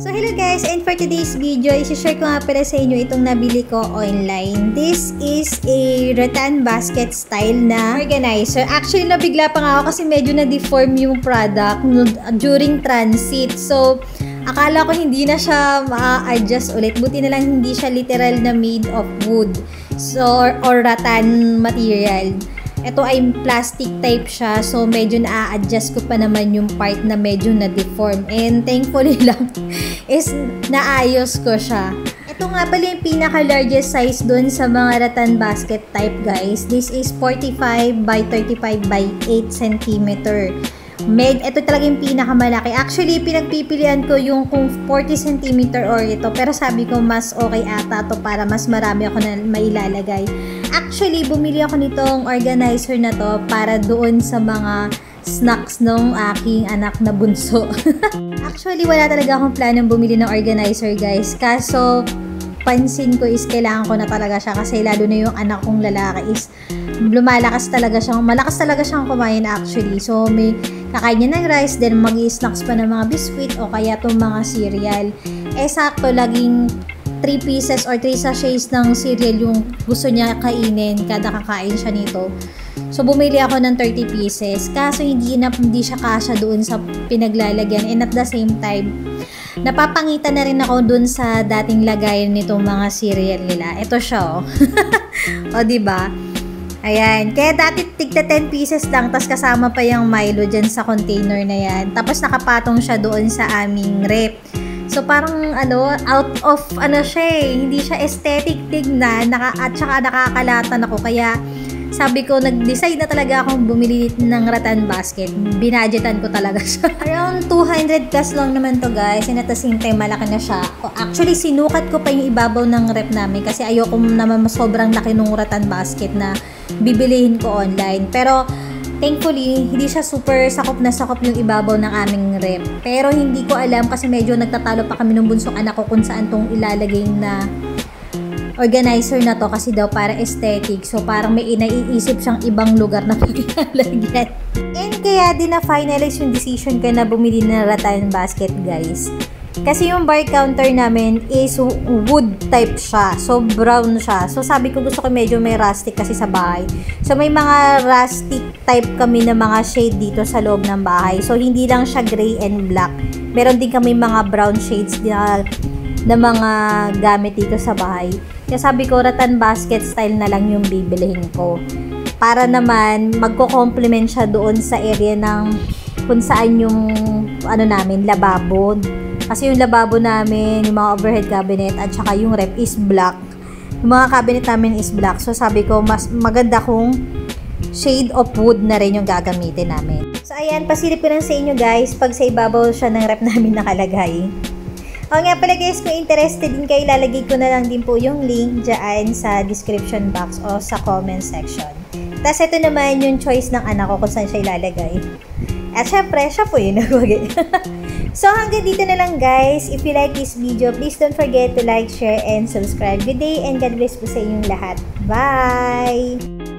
So hello guys, and for today's video, isi-share ko nga pala sa inyo itong nabili ko online. This is a rattan basket style na organizer. Actually, nabigla pa nga ako kasi medyo na-deform yung product during transit. So, akala ko hindi na siya ma-adjust ulit. Buti na lang hindi siya literal na made of wood. So, or rattan material. Ito ay plastic type siya, so medyo na-adjust ko pa naman yung part na medyo na-deform. And thankfully lang is naayos ko siya. Ito nga pala yung pinaka-largest size dun sa mga rattan basket type guys. This is 45 by 35 by 8 cm. Ito talaga yung pinakamalaki. Actually, pinagpipilian ko yung kung 40 cm or ito. Pero sabi ko mas okay ata to para mas marami ako na mailalagay. Actually, bumili ako nitong organizer na to para doon sa mga snacks ng aking anak na bunso. Actually, wala talaga akong planong bumili ng organizer guys. Kaso, pansin ko is kailangan ko na talaga siya kasi lalo na yung anak kong lalaki is malakas talaga siyang kumain actually. So, may kakain niya ng rice, then mag-i-snacks pa ng mga biscuit o kaya itong mga cereal. Sakto, laging 3 pieces or 3 sachets ng cereal yung gusto niya kainin kada kakain siya nito. So, bumili ako ng 30 pieces. Kaso, hindi siya kasya doon sa pinaglalagyan. And at the same time, napapangitan na rin ako doon sa dating lagayan nitong mga cereal nila. Ito siya, oh. O, diba? Ayan. Kaya dati tigta 10 pieces lang, tas kasama pa yung Milo dyan sa container na yan. Tapos nakapatong siya doon sa aming rep. So parang out of siya hindi siya aesthetic tignan, at saka nakakalatan ako. Kaya sabi ko, nag-decide na talaga akong bumili ng rattan basket. Binadgetan ko talaga siya. Around 200 plus lang naman to guys. And at the same time, malaki na siya. Actually, sinukat ko pa yung ibabaw ng rep namin kasi ayoko naman sobrang laki ng rattan basket na bibilihin ko online. Pero thankfully, hindi siya super sakop yung ibabaw ng aming rep. Pero hindi ko alam kasi medyo nagtatalo pa kami ng bunsong anak ko kung saan tong ilalagay na organizer na to kasi daw para aesthetic. So parang may naiisip siyang ibang lugar na paglalagyan. And kaya din na finalize yung decision ko na bumili ng rattan basket guys. Kasi yung bar counter namin is wood type siya. So, brown siya. So, sabi ko gusto ko medyo may rustic kasi sa bahay. So, may mga rustic type kami na mga shade dito sa loob ng bahay. So, hindi lang siya gray and black. Meron din kami mga brown shades na mga gamit dito sa bahay. Kaya sabi ko, rattan basket style na lang yung bibilihin ko. Para naman, magko-complement siya doon sa area ng kung saan yung namin, lababo. Kasi yung lababo namin, yung mga overhead cabinet at saka yung rep is black. Yung mga cabinet namin is black. So sabi ko, mas maganda kung shade of wood na rin yung gagamitin namin. So ayan, pasilip ko lang sa inyo guys pag sa ibabaw siya ng rep namin nakalagay. O nga pala guys, kung interested din kayo, ilalagay ko na lang din po yung link dyan sa description box o sa comment section. Tapos ito naman yung choice ng anak ko kung saan siya ilalagay. At syempre, siya po yun. So, hanggang dito na lang guys. If you like this video, please don't forget to like, share, and subscribe. Good day and God bless po sa inyong lahat. Bye!